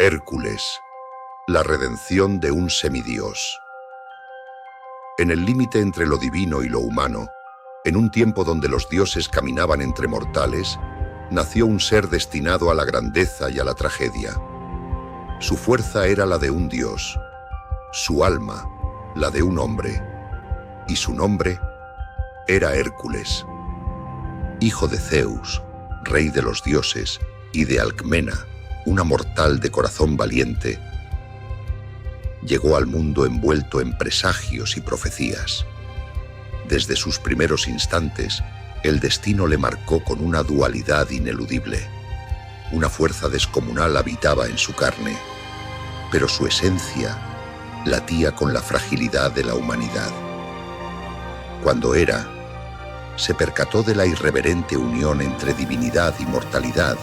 Hércules, la redención de un semidios. En el límite entre lo divino y lo humano, en un tiempo donde los dioses caminaban entre mortales, nació un ser destinado a la grandeza y a la tragedia. Su fuerza era la de un dios, su alma, la de un hombre, y su nombre era Hércules. Hijo de Zeus, rey de los dioses, y de Alcmena, una mortal de corazón valiente, llegó al mundo envuelto en presagios y profecías. Desde sus primeros instantes, el destino le marcó con una dualidad ineludible. Una fuerza descomunal habitaba en su carne, pero su esencia latía con la fragilidad de la humanidad. Cuando Hera se percató de la irreverente unión entre divinidad y mortalidad,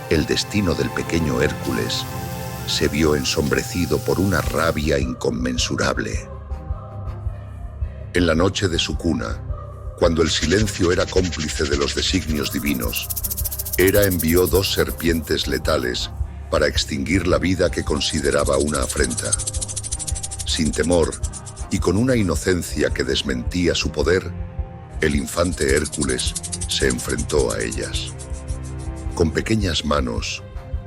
el destino del pequeño Hércules se vio ensombrecido por una rabia inconmensurable. En la noche de su cuna, cuando el silencio era cómplice de los designios divinos, Hera envió 2 serpientes letales para extinguir la vida que consideraba una afrenta. Sin temor y con una inocencia que desmentía su poder, el infante Hércules se enfrentó a ellas. Con pequeñas manos,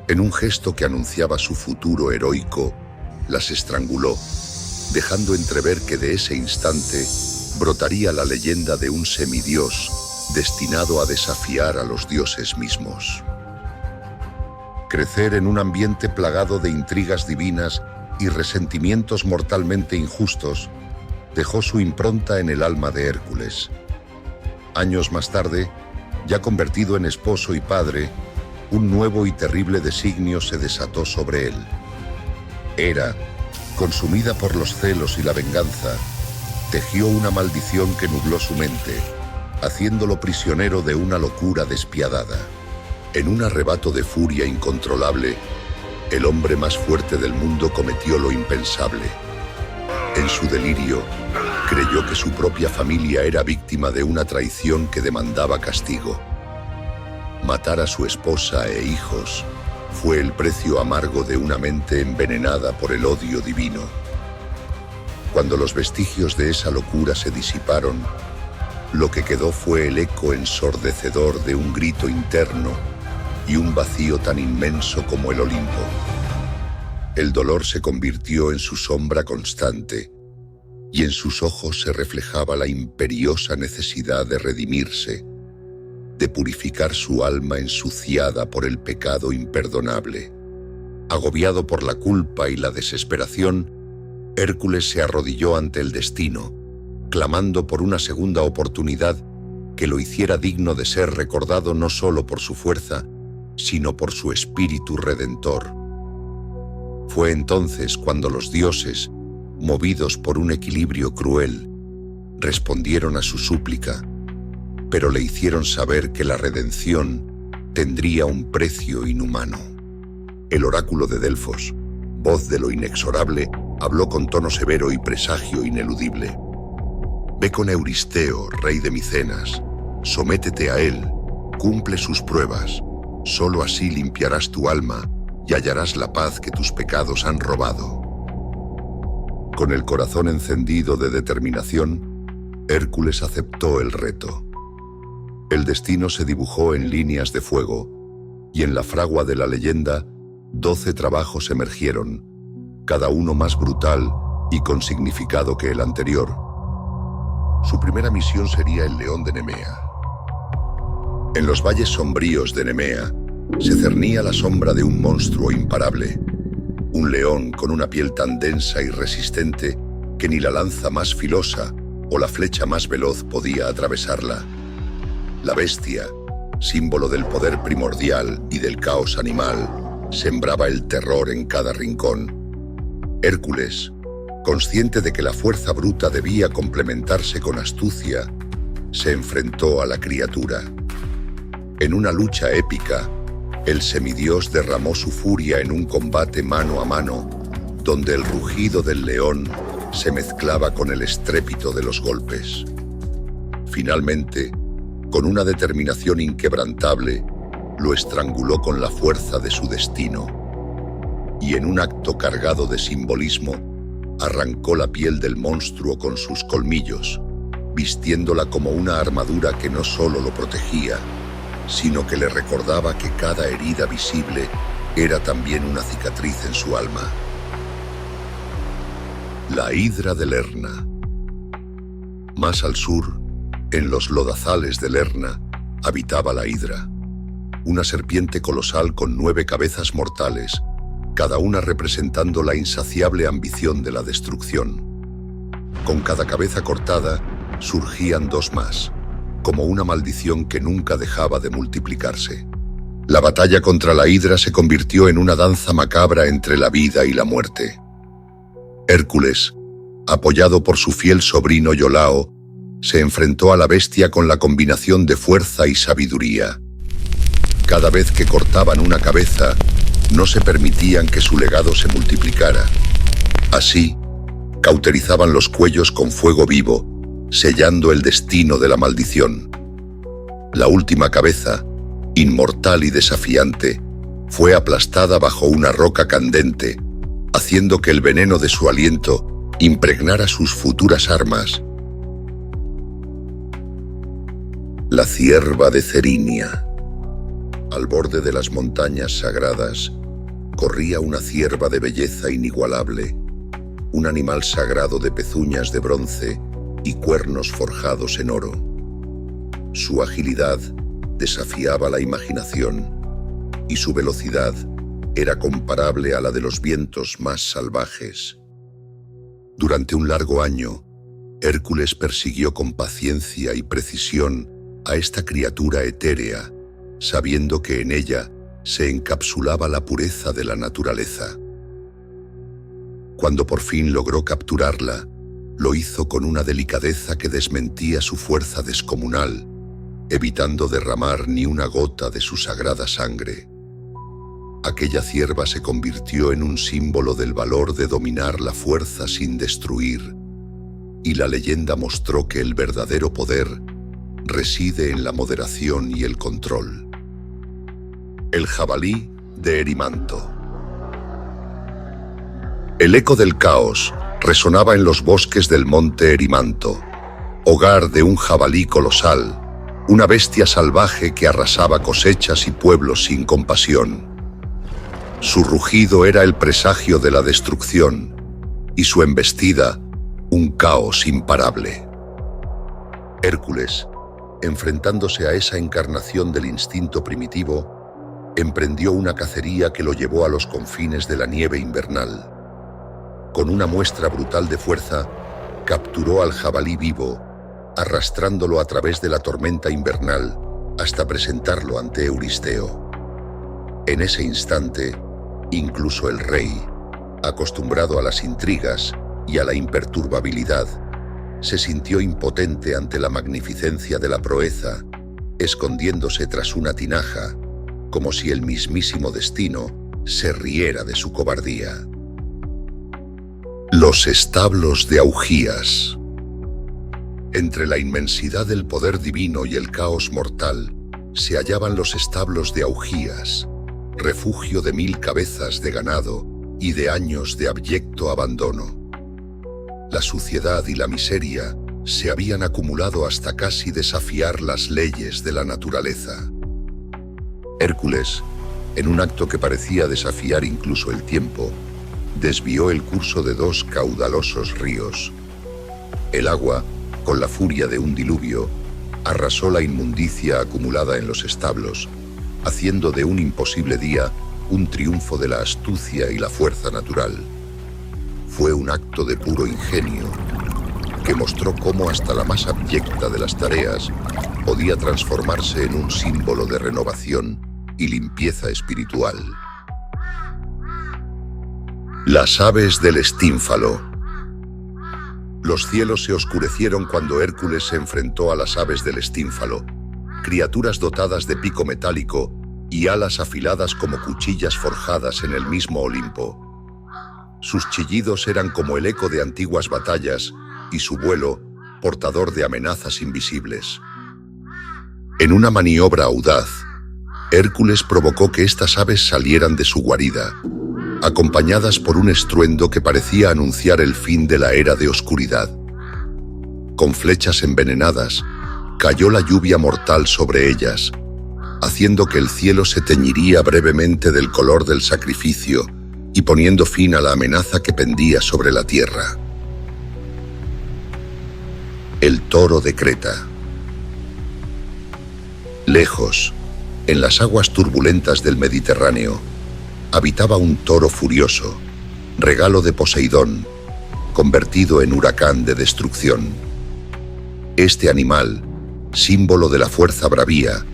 en un gesto que anunciaba su futuro heroico, las estranguló, dejando entrever que de ese instante brotaría la leyenda de un semidios destinado a desafiar a los dioses mismos. Crecer en un ambiente plagado de intrigas divinas y resentimientos mortalmente injustos dejó su impronta en el alma de Hércules. Años más tarde, ya convertido en esposo y padre, un nuevo y terrible designio se desató sobre él. Hera, consumida por los celos y la venganza, tejió una maldición que nubló su mente, haciéndolo prisionero de una locura despiadada. En un arrebato de furia incontrolable, el hombre más fuerte del mundo cometió lo impensable. En su delirio, creyó que su propia familia era víctima de una traición que demandaba castigo. Matar a su esposa e hijos fue el precio amargo de una mente envenenada por el odio divino. Cuando los vestigios de esa locura se disiparon, lo que quedó fue el eco ensordecedor de un grito interno y un vacío tan inmenso como el Olimpo. El dolor se convirtió en su sombra constante, y en sus ojos se reflejaba la imperiosa necesidad de redimirse, de purificar su alma ensuciada por el pecado imperdonable. Agobiado por la culpa y la desesperación, Hércules se arrodilló ante el destino, clamando por una segunda oportunidad que lo hiciera digno de ser recordado no solo por su fuerza, sino por su espíritu redentor. Fue entonces cuando los dioses, movidos por un equilibrio cruel, respondieron a su súplica, pero le hicieron saber que la redención tendría un precio inhumano. El oráculo de Delfos, voz de lo inexorable, habló con tono severo y presagio ineludible. Ve con Euristeo, rey de Micenas, sométete a él, cumple sus pruebas, solo así limpiarás tu alma y hallarás la paz que tus pecados han robado. Con el corazón encendido de determinación, Hércules aceptó el reto. El destino se dibujó en líneas de fuego, y en la fragua de la leyenda, 12 trabajos emergieron, cada uno más brutal y con significado que el anterior. Su primera misión sería el león de Nemea. En los valles sombríos de Nemea se cernía la sombra de un monstruo imparable, un león con una piel tan densa y resistente que ni la lanza más filosa o la flecha más veloz podía atravesarla. La bestia, símbolo del poder primordial y del caos animal, sembraba el terror en cada rincón. Hércules, consciente de que la fuerza bruta debía complementarse con astucia, se enfrentó a la criatura. En una lucha épica, el semidios derramó su furia en un combate mano a mano, donde el rugido del león se mezclaba con el estrépito de los golpes. Finalmente, con una determinación inquebrantable, lo estranguló con la fuerza de su destino. y en un acto cargado de simbolismo, arrancó la piel del monstruo con sus colmillos, vistiéndola como una armadura que no solo lo protegía, sino que le recordaba que cada herida visible era también una cicatriz en su alma. La Hidra de Lerna. Más al sur, en los lodazales de Lerna, habitaba la Hidra, una serpiente colosal con 9 cabezas mortales, cada una representando la insaciable ambición de la destrucción. Con cada cabeza cortada, surgían 2 más, como una maldición que nunca dejaba de multiplicarse. La batalla contra la Hidra se convirtió en una danza macabra entre la vida y la muerte. Hércules, apoyado por su fiel sobrino Iolao, se enfrentó a la bestia con la combinación de fuerza y sabiduría. Cada vez que cortaban una cabeza, no se permitían que su legado se multiplicara. Así, cauterizaban los cuellos con fuego vivo, sellando el destino de la maldición. La última cabeza, inmortal y desafiante, fue aplastada bajo una roca candente, haciendo que el veneno de su aliento impregnara sus futuras armas. La cierva de Cerinia. Al borde de las montañas sagradas, corría una cierva de belleza inigualable, un animal sagrado de pezuñas de bronce y cuernos forjados en oro. Su agilidad desafiaba la imaginación y su velocidad era comparable a la de los vientos más salvajes. Durante un largo año, Hércules persiguió con paciencia y precisión a esta criatura etérea, sabiendo que en ella se encapsulaba la pureza de la naturaleza. Cuando por fin logró capturarla, lo hizo con una delicadeza que desmentía su fuerza descomunal, evitando derramar ni una gota de su sagrada sangre. Aquella cierva se convirtió en un símbolo del valor de dominar la fuerza sin destruir, y la leyenda mostró que el verdadero poder reside en la moderación y el control. El jabalí de Erimanto. El eco del caos resonaba en los bosques del monte Erimanto, hogar de un jabalí colosal, una bestia salvaje que arrasaba cosechas y pueblos sin compasión. Su rugido era el presagio de la destrucción, y su embestida, un caos imparable. Hércules, enfrentándose a esa encarnación del instinto primitivo, emprendió una cacería que lo llevó a los confines de la nieve invernal. Con una muestra brutal de fuerza, capturó al jabalí vivo, arrastrándolo a través de la tormenta invernal hasta presentarlo ante Euristeo. En ese instante, incluso el rey, acostumbrado a las intrigas y a la imperturbabilidad, se sintió impotente ante la magnificencia de la proeza, escondiéndose tras una tinaja, como si el mismísimo destino se riera de su cobardía. Los establos de Augías. Entre la inmensidad del poder divino y el caos mortal, se hallaban los establos de Augías, refugio de 1000 cabezas de ganado y de años de abyecto abandono. La suciedad y la miseria se habían acumulado hasta casi desafiar las leyes de la naturaleza. Hércules, en un acto que parecía desafiar incluso el tiempo, desvió el curso de 2 caudalosos ríos. El agua, con la furia de un diluvio, arrasó la inmundicia acumulada en los establos, haciendo de un imposible día un triunfo de la astucia y la fuerza natural. Fue un acto de puro ingenio, que mostró cómo hasta la más abyecta de las tareas podía transformarse en un símbolo de renovación y limpieza espiritual. Las aves del Estínfalo. Los cielos se oscurecieron cuando Hércules se enfrentó a las aves del Estínfalo, criaturas dotadas de pico metálico y alas afiladas como cuchillas forjadas en el mismo Olimpo. Sus chillidos eran como el eco de antiguas batallas y su vuelo, portador de amenazas invisibles. En una maniobra audaz, Hércules provocó que estas aves salieran de su guarida, acompañadas por un estruendo que parecía anunciar el fin de la era de oscuridad. Con flechas envenenadas, cayó la lluvia mortal sobre ellas, haciendo que el cielo se teñiría brevemente del color del sacrificio y poniendo fin a la amenaza que pendía sobre la tierra. El toro de Creta. Lejos, en las aguas turbulentas del Mediterráneo, habitaba un toro furioso, regalo de Poseidón, convertido en huracán de destrucción. Este animal, símbolo de la fuerza bravía,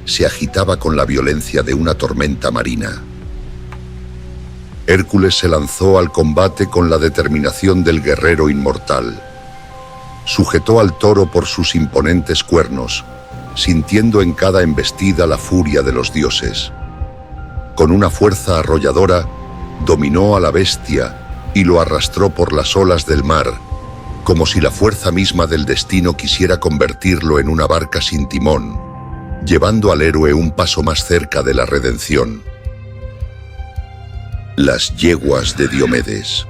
se agitaba con la violencia de una tormenta marina. Hércules se lanzó al combate con la determinación del guerrero inmortal. Sujetó al toro por sus imponentes cuernos, sintiendo en cada embestida la furia de los dioses. Con una fuerza arrolladora, dominó a la bestia y lo arrastró por las olas del mar, como si la fuerza misma del destino quisiera convertirlo en una barca sin timón, llevando al héroe un paso más cerca de la redención. Las yeguas de Diomedes.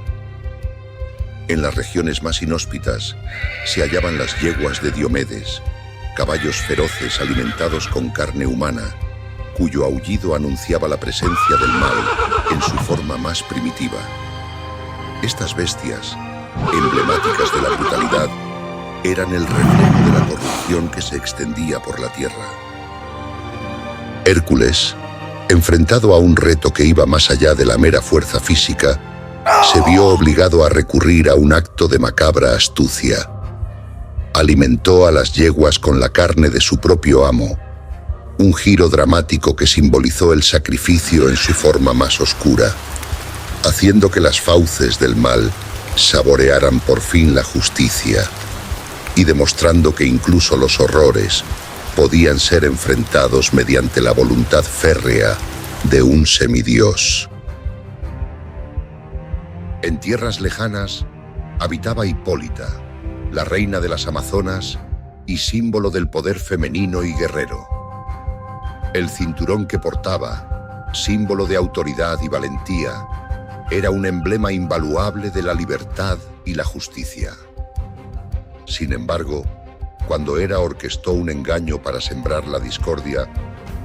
En las regiones más inhóspitas se hallaban las yeguas de Diomedes, caballos feroces alimentados con carne humana, cuyo aullido anunciaba la presencia del mal en su forma más primitiva. Estas bestias, emblemáticas de la brutalidad, eran el reflejo de la corrupción que se extendía por la tierra. Hércules, enfrentado a un reto que iba más allá de la mera fuerza física, se vio obligado a recurrir a un acto de macabra astucia. Alimentó a las yeguas con la carne de su propio amo, un giro dramático que simbolizó el sacrificio en su forma más oscura, haciendo que las fauces del mal saborearan por fin la justicia y demostrando que incluso los horrores podían ser enfrentados mediante la voluntad férrea de un semidios. En tierras lejanas habitaba Hipólita, la reina de las Amazonas y símbolo del poder femenino y guerrero. El cinturón que portaba, símbolo de autoridad y valentía, era un emblema invaluable de la libertad y la justicia. Sin embargo, cuando Hera orquestó un engaño para sembrar la discordia,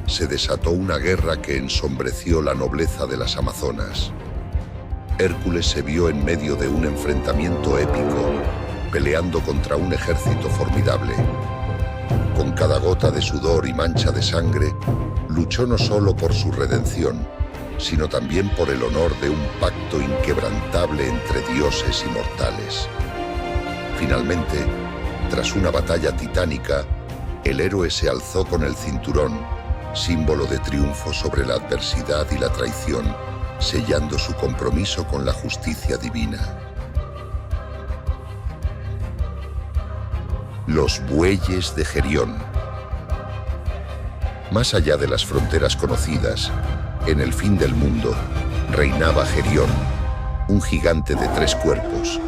se desató una guerra que ensombreció la nobleza de las Amazonas. Hércules se vio en medio de un enfrentamiento épico, peleando contra un ejército formidable. Con cada gota de sudor y mancha de sangre, luchó no solo por su redención, sino también por el honor de un pacto inquebrantable entre dioses y mortales. Finalmente, tras una batalla titánica, el héroe se alzó con el cinturón, símbolo de triunfo sobre la adversidad y la traición, sellando su compromiso con la justicia divina. Los bueyes de Gerión. Más allá de las fronteras conocidas, en el fin del mundo, reinaba Gerión, un gigante de 3 cuerpos,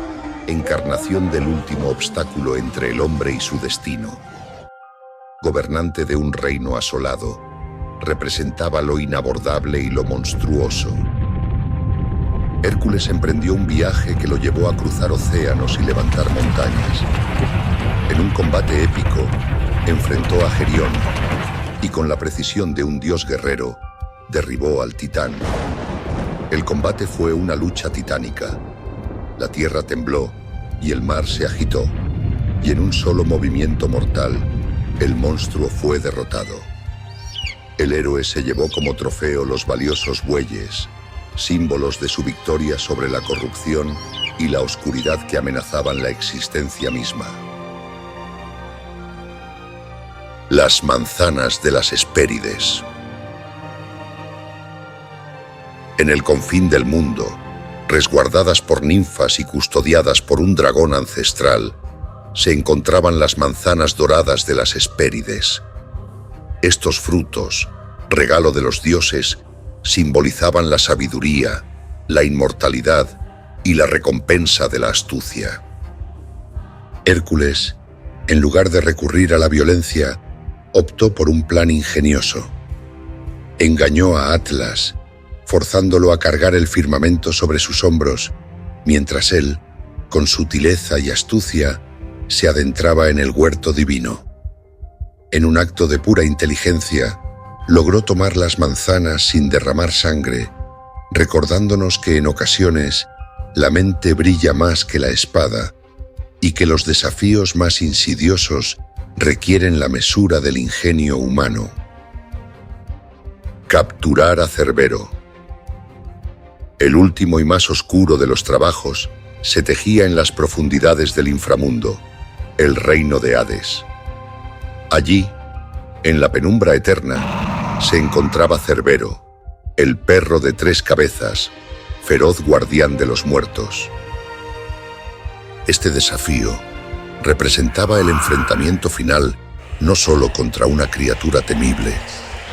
encarnación del último obstáculo entre el hombre y su destino. Gobernante de un reino asolado, representaba lo inabordable y lo monstruoso. Hércules emprendió un viaje que lo llevó a cruzar océanos y levantar montañas. En un combate épico, enfrentó a Gerión y con la precisión de un dios guerrero, derribó al titán. El combate fue una lucha titánica. La tierra tembló y el mar se agitó, y en un solo movimiento mortal, el monstruo fue derrotado. El héroe se llevó como trofeo los valiosos bueyes, símbolos de su victoria sobre la corrupción y la oscuridad que amenazaban la existencia misma. Las manzanas de las Hespérides. En el confín del mundo, resguardadas por ninfas y custodiadas por un dragón ancestral, se encontraban las manzanas doradas de las Hespérides. Estos frutos, regalo de los dioses, simbolizaban la sabiduría, la inmortalidad y la recompensa de la astucia. Hércules, en lugar de recurrir a la violencia, optó por un plan ingenioso. Engañó a Atlas, forzándolo a cargar el firmamento sobre sus hombros, mientras él, con sutileza y astucia, se adentraba en el huerto divino. En un acto de pura inteligencia, logró tomar las manzanas sin derramar sangre, recordándonos que en ocasiones la mente brilla más que la espada y que los desafíos más insidiosos requieren la mesura del ingenio humano. Capturar a Cerbero. El último y más oscuro de los trabajos se tejía en las profundidades del inframundo, el reino de Hades. Allí, en la penumbra eterna, se encontraba Cerbero, el perro de 3 cabezas, feroz guardián de los muertos. Este desafío representaba el enfrentamiento final no solo contra una criatura temible,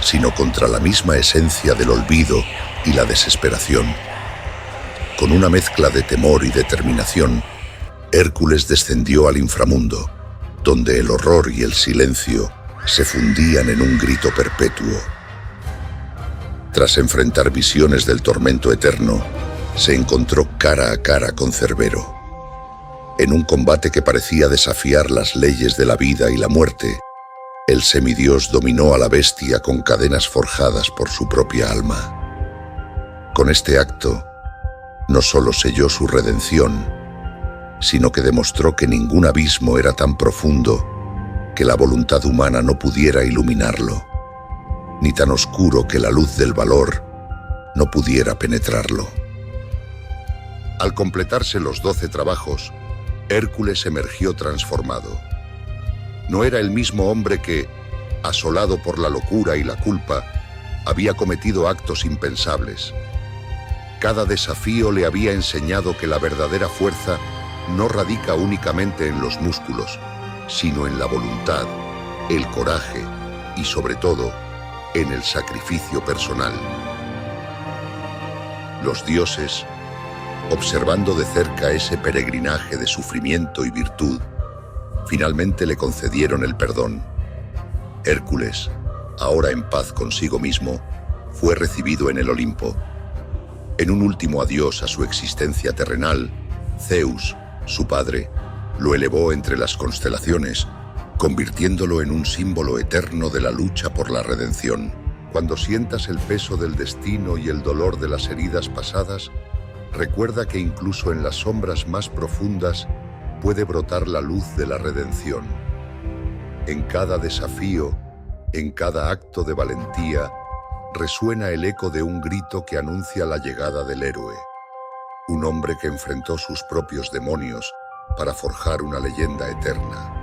sino contra la misma esencia del olvido y la desesperación. Con una mezcla de temor y determinación, Hércules descendió al inframundo, donde el horror y el silencio se fundían en un grito perpetuo. Tras enfrentar visiones del tormento eterno, se encontró cara a cara con Cerbero. En un combate que parecía desafiar las leyes de la vida y la muerte, el semidios dominó a la bestia con cadenas forjadas por su propia alma. Con este acto, no solo selló su redención, sino que demostró que ningún abismo era tan profundo que la voluntad humana no pudiera iluminarlo, ni tan oscuro que la luz del valor no pudiera penetrarlo. Al completarse los 12 trabajos, Hércules emergió transformado. No era el mismo hombre que, asolado por la locura y la culpa, había cometido actos impensables. Cada desafío le había enseñado que la verdadera fuerza no radica únicamente en los músculos, sino en la voluntad, el coraje y, sobre todo, en el sacrificio personal. Los dioses, observando de cerca ese peregrinaje de sufrimiento y virtud, finalmente le concedieron el perdón. Hércules, ahora en paz consigo mismo, fue recibido en el Olimpo. En un último adiós a su existencia terrenal, Zeus, su padre, lo elevó entre las constelaciones, convirtiéndolo en un símbolo eterno de la lucha por la redención. Cuando sientas el peso del destino y el dolor de las heridas pasadas, recuerda que incluso en las sombras más profundas puede brotar la luz de la redención. En cada desafío, en cada acto de valentía, resuena el eco de un grito que anuncia la llegada del héroe. Un hombre que enfrentó sus propios demonios para forjar una leyenda eterna.